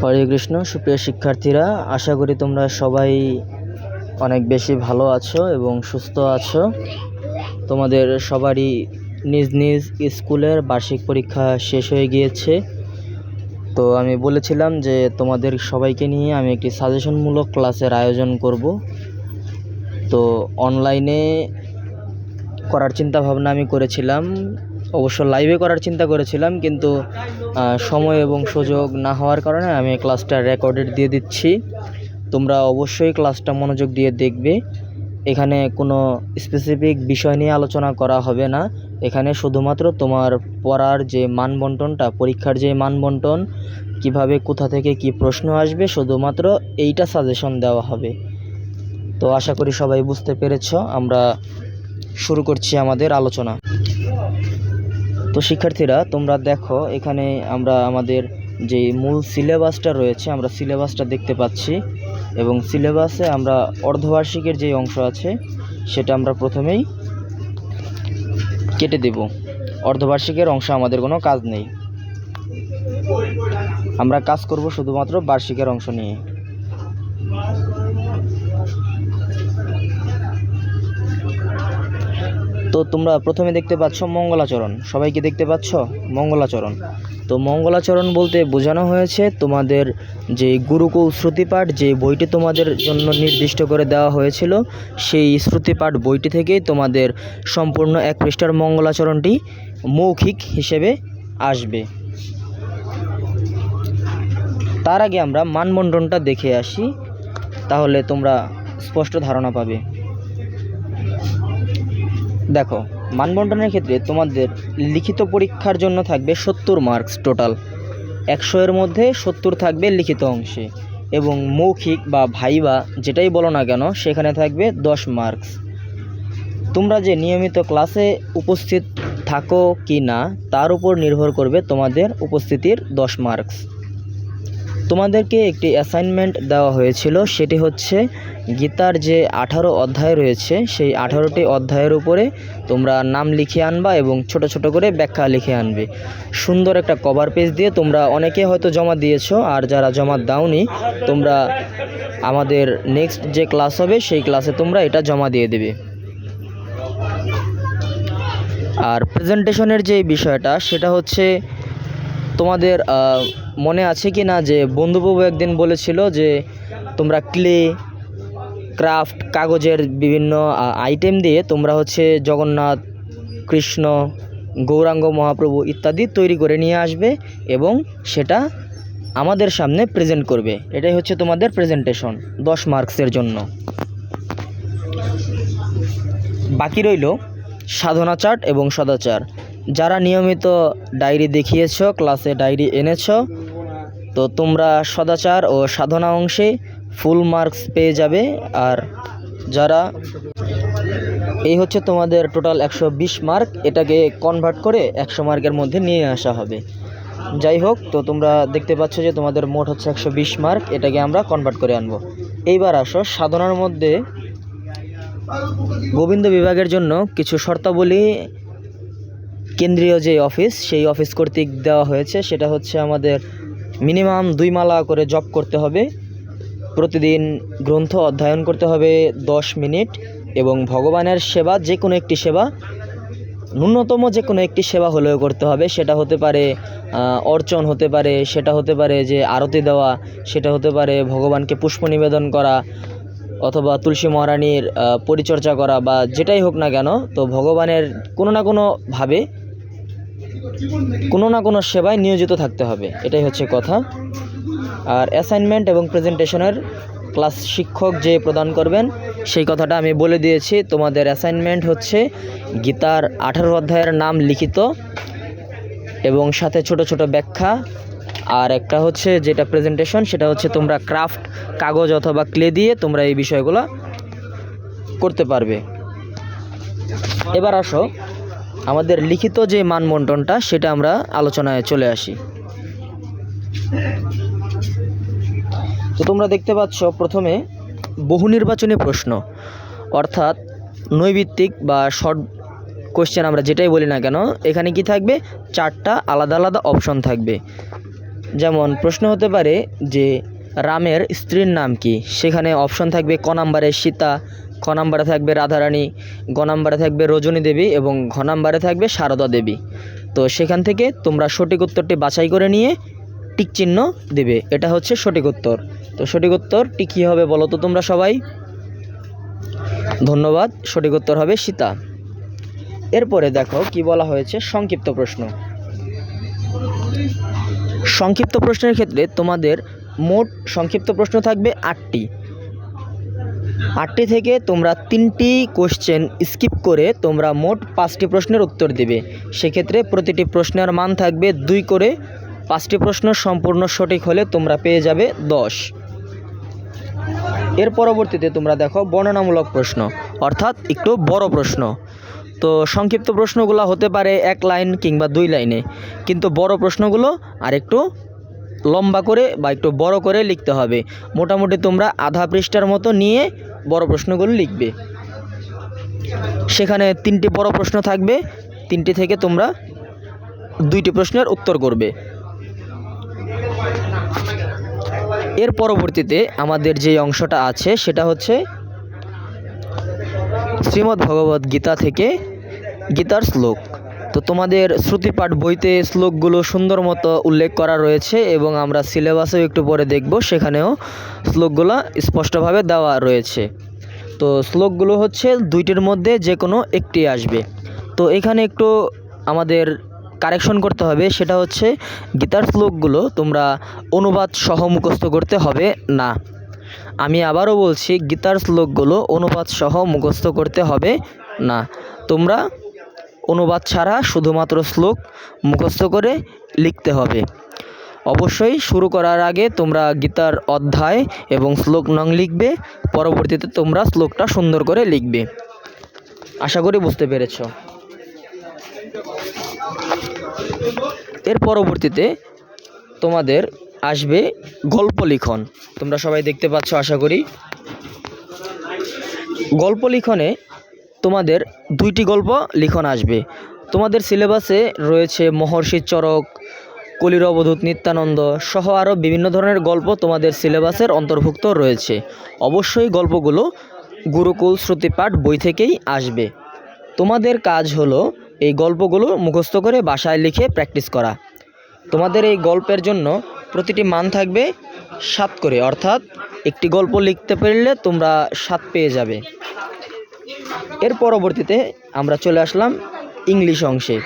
হরে কৃষ্ণ। সুপ্রিয় শিক্ষার্থীরা, আশা করি তোমরা সবাই অনেক বেশি ভালো আছো এবং সুস্থ আছো। তোমাদের সবারই নিজ নিজ স্কুলের বার্ষিক পরীক্ষা শেষ হয়ে গিয়েছে। তো আমি বলেছিলাম যে তোমাদের সবাইকে নিয়ে আমি একটি সাজেশনমূলক ক্লাসের আয়োজন করব। তো অনলাইনে করার চিন্তা ভাবনা আমি করেছিলাম, অবশ্য লাইভে করার চিন্তা করেছিলাম, কিন্তু সময় এবং সুযোগ না হওয়ার কারণে আমি ক্লাসটা রেকর্ডেড দিয়ে দিচ্ছি। তোমরা অবশ্যই ক্লাসটা মনোযোগ দিয়ে দেখবে। এখানে কোনো স্পেসিফিক বিষয় নিয়ে আলোচনা করা হবে না। এখানে শুধুমাত্র তোমার পড়ার যে মানবন্টনটা, পরীক্ষার যে মানবন্টন, কিভাবে কোথা থেকে কি প্রশ্ন আসবে, শুধুমাত্র এইটা সাজেশন দেওয়া হবে। তো আশা করি সবাই বুঝতে পেরেছ। আমরা শুরু করছি আমাদের আলোচনা। তো শিক্ষার্থীরা, তোমরা দেখো এখানে আমরা আমাদের যে মূল সিলেবাসটা রয়েছে, আমরা সিলেবাসটা দেখতে পাচ্ছি এবং সিলেবাসে আমরা অর্ধবার্ষিকের যে অংশ আছে সেটা আমরা প্রথমেই কেটে দেব। অর্ধবার্ষিকের অংশ আমাদের কোনো কাজ নেই, আমরা কাজ করব শুধুমাত্র বার্ষিকের অংশ নিয়ে। তো তোমরা প্রথমে দেখতে পাচ্ছ মঙ্গলাচরণ। সবাইকে দেখতে পাচ্ছ মঙ্গলাচরণ। তো মঙ্গলাচরণ বলতে বোঝানো হয়েছে তোমাদের যে গুরুকুল শ্রুতিপাঠ, যে বইটি তোমাদের জন্য নির্দিষ্ট করে দেওয়া হয়েছিল, সেই শ্রুতিপাঠ বইটি থেকেই তোমাদের সম্পূর্ণ 1 পৃষ্ঠার মঙ্গলাচরণটি মৌখিক হিসেবে আসবে। তার আগে আমরা মানবন্টনটা দেখে আসি, তাহলে তোমরা স্পষ্ট ধারণা পাবে। দেখো, মানবন্টনের ক্ষেত্রে তোমাদের লিখিত পরীক্ষার জন্য থাকবে 70 মার্কস টোটাল। 100-এর মধ্যে 70 থাকবে লিখিত অংশে, এবং মৌখিক বা ভাইবা যেটাই বলো না কেন সেখানে থাকবে 10 মার্কস। তোমরা যে নিয়মিত ক্লাসে উপস্থিত থাকো কি না তার উপর নির্ভর করবে তোমাদের উপস্থিতির 10 মার্কস। তোমাদেরকে একটি অ্যাসাইনমেন্ট দেওয়া হয়েছিল, সেটি হচ্ছে গীতার যে 18 অধ্যায় রয়েছে সেই 18টি অধ্যায়ের উপরে তোমরা নাম লিখে আনবা এবং ছোট ছোট করে ব্যাখ্যা লিখে আনবে। সুন্দর একটা কভার পেজ দিয়ে তোমরা অনেকে হয়তো জমা দিয়েছো, আর যারা জমা দাওনি তোমরা আমাদের নেক্সট যে ক্লাস হবে সেই ক্লাসে তোমরা এটা জমা দিয়ে দেবে। আর প্রেজেন্টেশনের যে বিষয়টা, সেটা হচ্ছে তোমাদের মনে আছে কি না যে বন্ধুবাবু একদিন বলেছিল যে তোমরা ক্লে, ক্রাফট, কাগজের বিভিন্ন আইটেম দিয়ে তোমরা হচ্ছে জগন্নাথ, কৃষ্ণ, গৌরাঙ্গ মহাপ্রভু ইত্যাদি তৈরি করে নিয়ে আসবে এবং সেটা আমাদের সামনে প্রেজেন্ট করবে। এটাই হচ্ছে তোমাদের প্রেজেন্টেশন 10 মার্কসের জন্য। বাকি রইল সাধনা চার্ট এবং সদাচার। যারা নিয়মিত ডায়েরি দেখিয়েছ, ক্লাসে ডায়েরি এনেছ, তো তোমরা সদাচার ও সাধনা অংশে ফুল মার্কস পেয়ে যাবে। আর যারা, এই হচ্ছে তোমাদের টোটাল 120 মার্ক, এটাকে কনভার্ট করে 100 মার্কের মধ্যে নিয়ে আসা হবে। যাই হোক, তো তোমরা দেখতে পাচ্ছ যে তোমাদের মোট হচ্ছে 120 মার্ক, এটাকে আমরা কনভার্ট করে আনবো। এইবার আসো সাধনার মধ্যে গোবিন্দ বিভাগের জন্য কিছু শর্তাবলী কেন্দ্রীয় যে অফিস, সেই অফিস কর্তৃক দেওয়া হয়েছে। সেটা হচ্ছে আমাদের মিনিমাম 2 মালা করে জপ করতে হবে, প্রতিদিন গ্রন্থ অধ্যয়ন করতে হবে 10 মিনিট, এবং ভগবানের সেবা, যে কোনো একটি সেবা, ন্যূনতম যে কোনো একটি সেবা হলেও করতে হবে। সেটা হতে পারে অর্চন, হতে পারে সেটা হতে পারে যে আরতি দেওয়া, সেটা হতে পারে ভগবানকে পুষ্প নিবেদন করা, অথবা তুলসী মহারানীর পরিচর্যা করা, বা যেটাই হোক না কেন, তো ভগবানের কোনো না কোনোভাবে কোনো না কোনো সেবায় নিয়োজিত থাকতে হবে। এটাই হচ্ছে কথা। আর অ্যাসাইনমেন্ট এবং প্রেজেন্টেশনের ক্লাস শিক্ষক যে প্রদান করবেন সেই কথাটা আমি বলে দিয়েছি। তোমাদের অ্যাসাইনমেন্ট হচ্ছে গীতার 18 অধ্যায়ের নাম লিখিত এবং সাথে ছোট ছোট ব্যাখ্যা। আর একটা হচ্ছে যেটা প্রেজেন্টেশন, সেটা হচ্ছে তোমরা ক্রাফট, কাগজ অথবা ক্লে দিয়ে তোমরা এই বিষয়গুলো করতে পারবে। এবার আসো আমাদের লিখিত যে মানবন্টনটা, সেটা আমরা আলোচনায় চলে আসি। তো তোমরা দেখতে পাচ্ছ প্রথমে বহু নির্বাচনী প্রশ্ন, অর্থাৎ নৈবিত্তিক বা শর্ট কোশ্চেন আমরা যেটাই বলি না কেন, এখানে কি থাকবে, 4টা আলাদা আলাদা অপশন থাকবে। যেমন প্রশ্ন হতে পারে যে রামের স্ত্রীর নাম কি, সেখানে অপশন থাকবে ক নাম্বারে সীতা, খ নাম্বারে থাকবে রাধারানী, গ নাম্বারে থাকবে রজনী দেবী এবং ঘ নাম্বারে থাকবে সারদা দেবী। তো সেখান থেকে তোমরা সঠিক উত্তরটি বাছাই করে নিয়ে টিক চিহ্ন দেবে, এটা হচ্ছে সঠিক উত্তর। তো সঠিক উত্তরটি কী হবে বলো তো তোমরা সবাই? ধন্যবাদ, সঠিক উত্তর হবে সীতা। এরপরে দেখো কি বলা হয়েছে, সংক্ষিপ্ত প্রশ্ন। সংক্ষিপ্ত প্রশ্নের ক্ষেত্রে তোমাদের মোট সংক্ষিপ্ত প্রশ্ন থাকবে 8টি। 8টি থেকে তোমরা 3টি কোশ্চেন স্কিপ করে তোমরা মোট 5টি প্রশ্নের উত্তর দেবে। সেক্ষেত্রে প্রতিটি প্রশ্নের মান থাকবে 2 করে। 5টি প্রশ্ন সম্পূর্ণ সঠিক হলে তোমরা পেয়ে যাবে 10। এর পরবর্তীতে তোমরা দেখো বর্ণনামূলক প্রশ্ন, অর্থাৎ একটু বড় প্রশ্ন। তো সংক্ষিপ্ত প্রশ্নগুলো হতে পারে 1 লাইন কিংবা 2 লাইনে, কিন্তু বড় প্রশ্নগুলো আর একটু লম্বা করে বা একটু বড় করে লিখতে হবে। মোটামুটি তোমরা আধা পৃষ্ঠার মতো নিয়ে বড় প্রশ্নগুলো লিখবে। সেখানে 3টি বড় প্রশ্ন থাকবে, 3টি থেকে তোমরা 2টি প্রশ্নের উত্তর করবে। এর পরবর্তীতে আমাদের যে অংশটা আছে সেটা হচ্ছে শ্রীমদ্ ভগবদ গীতা থেকে গীতার শ্লোক। তো তোমাদের শ্রুতিপাঠ বইতে শ্লোকগুলো সুন্দর মতো উল্লেখ করা রয়েছে এবং আমরা সিলেবাসেও একটু পরে দেখব, সেখানেও শ্লোকগুলো স্পষ্টভাবে দেওয়া রয়েছে। তো শ্লোকগুলো হচ্ছে 2টির মধ্যে যে কোনো একটি আসবে। তো এখানে একটু আমাদের কারেকশন করতে হবে, সেটা হচ্ছে গীতার শ্লোকগুলো তোমরা অনুবাদ সহ মুখস্থ করতে হবে না। আমি আবারও বলছি, গীতার শ্লোকগুলো অনুবাদ সহ মুখস্থ করতে হবে না। তোমরা অনুবাদ ছাড়া শুধুমাত্র শ্লোক মুখস্থ করে লিখতে হবে। অবশ্যই শুরু করার আগে তোমরা গীতার অধ্যায় এবং শ্লোক নং লিখবে, পরবর্তীতে তোমরা শ্লোকটা সুন্দর করে লিখবে। আশা করি বুঝতে পেরেছ। এর পরবর্তীতে তোমাদের আসবে গল্প লিখন। তোমরা সবাই দেখতে পাচ্ছ আশা করি। গল্প লিখনে তোমাদের 2টি গল্প লিখন আসবে। তোমাদের সিলেবাসে রয়েছে মহর্ষি চরক, কলির অবধূত নিত্যানন্দ সহ আরও বিভিন্ন ধরনের গল্প তোমাদের সিলেবাসের অন্তর্ভুক্ত রয়েছে। অবশ্যই গল্পগুলো গুরুকুল শ্রুতিপাঠ বই থেকেই আসবে। তোমাদের কাজ হলো এই গল্পগুলো মুখস্থ করে বাসায় লিখে প্র্যাকটিস করা। তোমাদের এই গল্পের জন্য প্রতিটি মান থাকবে 7 করে, অর্থাৎ একটি গল্প লিখতে পারলে তোমরা 7 পেয়ে যাবে। এর পরবর্তীতে আমরা চলে আসলাম ইংলিশ অংশে।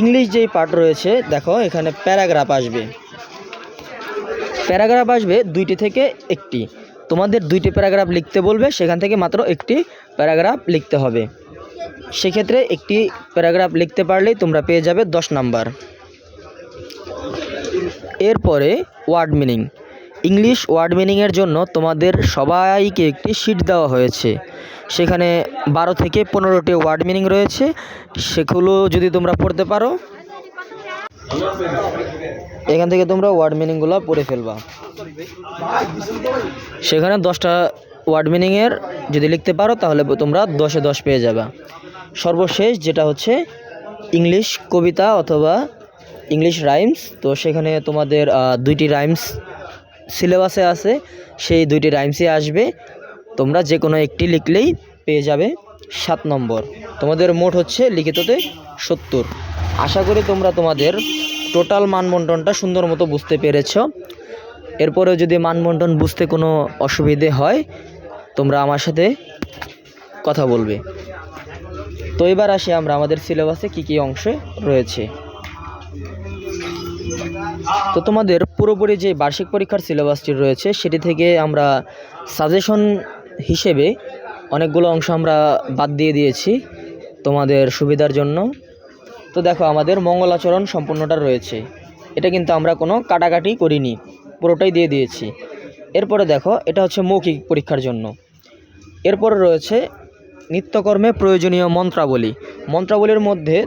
ইংলিশ যেই পার্ট রয়েছে, দেখো এখানে প্যারাগ্রাফ আসবে। প্যারাগ্রাফ আসবে 2টি থেকে 1টি। তোমাদের 2টি প্যারাগ্রাফ লিখতে বলবে, সেখান থেকে মাত্র 1টি প্যারাগ্রাফ লিখতে হবে। সেক্ষেত্রে একটি প্যারাগ্রাফ লিখতে পারলেই তোমরা পেয়ে যাবে 10 নাম্বার। এরপরে ওয়ার্ড মিনিং। ইংলিশ ওয়ার্ড মিনিংয়ের জন্য তোমাদের সবাইকে একটি শিট দেওয়া হয়েছে। সেখানে 12 থেকে 15টি ওয়ার্ড মিনিং রয়েছে। সেগুলো যদি তোমরা পড়তে পারো, এখান থেকে তোমরা ওয়ার্ড মিনিংগুলো পড়ে ফেলবা। সেখানে 10টা ওয়ার্ড মিনিংয়ের যদি লিখতে পারো তাহলে তোমরা 10-এ 10 পেয়ে যাবে। সর্বশেষ যেটা হচ্ছে ইংলিশ কবিতা অথবা ইংলিশ রাইমস। তো সেখানে তোমাদের 2টি রাইমস সিলেবাসে আছে, সেই 2টি রাইমসই আসবে। তোমরা যে কোনো একটি লিখলেই পেয়ে যাবে 7 নম্বর। তোমাদের মোট হচ্ছে লিখিততে 70। আশা করি তোমরা তোমাদের টোটাল মানবন্টনটা সুন্দর মতো বুঝতে পেরেছ। এরপরেও যদি মানবন্টন বুঝতে কোনো অসুবিধে হয় তোমরা আমার সাথে কথা বলবে। তো এবার আসি আমরা আমাদের সিলেবাসে কী কী অংশে রয়েছে। তো তোমাদের পুরোপুরি যে বার্ষিক পরীক্ষার সিলেবাসটি রয়েছে সেটি থেকে আমরা সাজেশন হিসেবে অনেকগুলো অংশ আমরা বাদ দিয়ে দিয়েছি তোমাদের সুবিধার জন্য। তো দেখো আমাদের মঙ্গলাচরণ সম্পূর্ণটা রয়েছে, এটা কিন্তু আমরা কোনো কাটাকাটি করিনি, পুরোটাই দিয়ে দিয়েছি। এরপরে দেখো এটা হচ্ছে মৌখিক পরীক্ষার জন্য। এরপরে রয়েছে নিত্যকর্মে প্রয়োজনীয় মন্ত্রাবলী। মন্ত্রাবলীর মধ্যে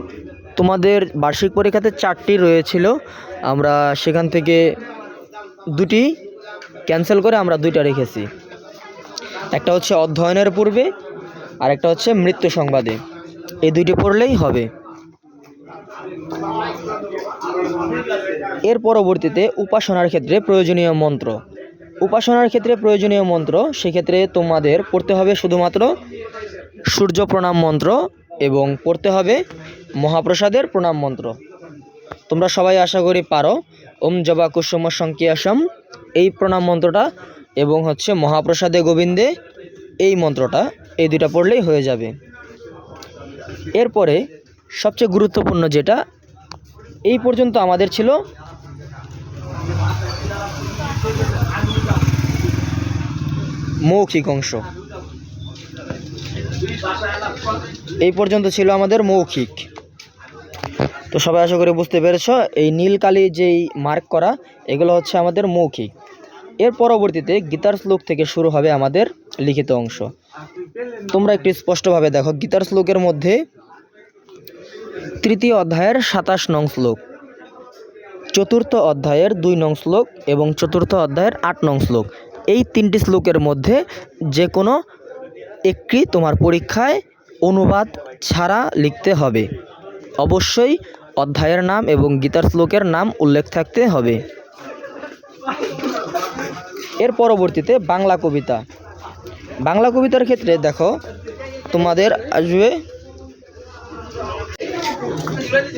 তোমাদের বার্ষিক পরীক্ষাতে 4টি রয়েছিল, আমরা সেখান থেকে 2টি ক্যান্সেল করে আমরা 2টা রেখেছি। একটা হচ্ছে অধ্যয়নের পূর্বে আর একটা হচ্ছে মৃত্যু সংবাদে। এই 2টি পড়লেই হবে। এর পরবর্তীতে উপাসনার ক্ষেত্রে প্রয়োজনীয় মন্ত্র। উপাসনার ক্ষেত্রে প্রয়োজনীয় মন্ত্র, সেক্ষেত্রে তোমাদের পড়তে হবে শুধুমাত্র সূর্য প্রণাম মন্ত্র এবং পড়তে হবে মহাপ্রসাদের প্রণাম মন্ত্র। তোমরা সবাই আশা করি পারো। ওম জবা কুসুম সংকিয়াসম এই প্রণাম মন্ত্রটা এবং হচ্ছে মহাপ্রসাদে গোবিন্দে এই মন্ত্রটা, এই দুইটা পড়লেই হয়ে যাবে। এরপরে সবচেয়ে গুরুত্বপূর্ণ যেটা এই পর্যন্ত আমাদের ছিল মৌখিক অংশ, এই পর্যন্ত ছিল আমাদের মৌখিক। তো সবাই আশা করি বুঝতে পেরেছ, এই নীল কালি যেই মার্ক করা এগুলো হচ্ছে আমাদের মৌখিক। এর পরবর্তীতে গীতার শ্লোক থেকে শুরু হবে আমাদের লিখিত অংশ। তোমরা একটু স্পষ্টভাবে দেখো, গীতার শ্লোকের মধ্যে তৃতীয় অধ্যায়ের 27 নং শ্লোক, চতুর্থ অধ্যায়ের 2 নং শ্লোক এবং চতুর্থ অধ্যায়ের 8 নং শ্লোক, এই 3টি শ্লোকের মধ্যে যে কোনো একটি তোমার পরীক্ষায় অনুবাদ ছাড়া লিখতে হবে। অবশ্যই অধ্যায়ের নাম এবং গীতার শ্লোকের নাম উল্লেখ থাকতে হবে। এর পরবর্তীতে বাংলা কবিতা। বাংলা কবিতার ক্ষেত্রে দেখো তোমাদের আসবে,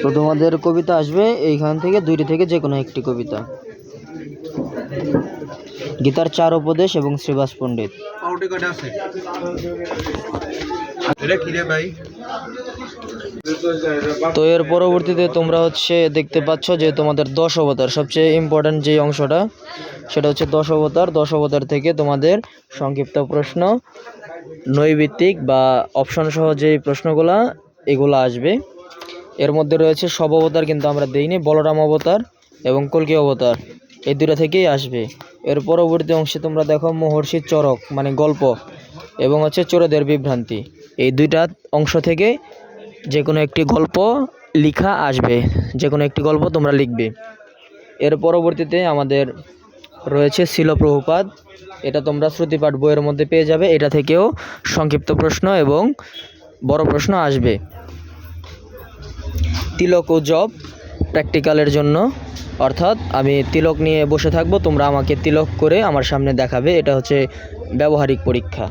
তো তোমাদের কবিতা আসবে এইখান থেকে 2টি থেকে যে কোনো একটি কবিতা। গীতার 4 উপদেশ এবং শ্রীবাস পণ্ডিত। তো এর পরবর্তীতে তোমরা হচ্ছে দেখতে পাচ্ছ যে তোমাদের 10 অবতার, সবচেয়ে ইম্পর্ট্যান্ট যে অংশটা সেটা হচ্ছে 10 অবতার। 10 অবতার থেকে তোমাদের সংক্ষিপ্ত প্রশ্ন, নৈবিত্তিক বা অপশন সহ যে প্রশ্নগুলা এগুলো আসবে। এর মধ্যে রয়েছে সব অবতার কিন্তু আমরা দেইনি, বলরাম অবতার এবং কল্কি অবতার, এই 2টা থেকেই আসবে। এর পরবর্তী অংশে তোমরা দেখো মহর্ষি চরক মানে গল্প এবং হচ্ছে চোরদের বিভ্রান্তি, এই 2টা অংশ থেকে যে কোনো একটি গল্প লেখা আসবে, যে কোনো একটি গল্প তোমরা লিখবে। এর পরবর্তীতে আমাদের রয়েছে শিল প্রভুপাদ, এটা তোমরা শ্রুতিপাঠ বইয়ের মধ্যে পেয়ে যাবে। এটা থেকেও সংক্ষিপ্ত প্রশ্ন এবং বড় প্রশ্ন আসবে। তিলক ও জপ প্র্যাকটিক্যালের জন্য, অর্থাৎ আমি তিলক নিয়ে বসে থাকবো, তোমরা আমাকে তিলক করে আমার সামনে দেখাবে, এটা হচ্ছে ব্যবহারিক পরীক্ষা।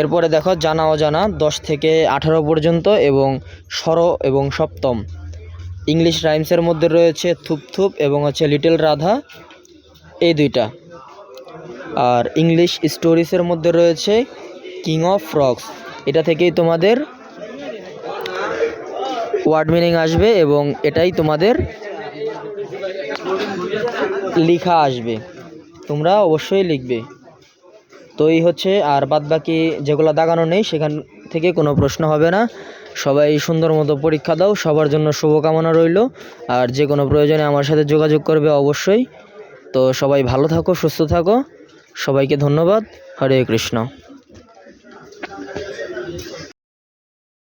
এরপরে দেখো জানা অজানা 10 থেকে 18 পর্যন্ত এবং স্বর এবং সপ্তম। ইংলিশ রাইমসের মধ্যে রয়েছে থুপ থুপ এবং হচ্ছে লিটল রাধা, এই 2টা। আর ইংলিশ স্টোরিজের মধ্যে রয়েছে কিং অফ ফ্রগস, এটা থেকেই তোমাদের ওয়ার্ড মিনিং আসবে এবং এটাই তোমাদের লেখা আসবে, তোমরা অবশ্যই লিখবে। তো এই হচ্ছে, আর বাদবাকি যেগুলো দাগানো নেই সেখান থেকে কোনো প্রশ্ন হবে না। সবাই সুন্দর মতো পরীক্ষা দাও, সবার জন্য শুভকামনা রইল। আর যে কোনো প্রয়োজনে আমার সাথে যোগাযোগ করবে অবশ্যই। তো সবাই ভালো থাকো, সুস্থ থাকো, সবাইকে ধন্যবাদ। হরে কৃষ্ণ।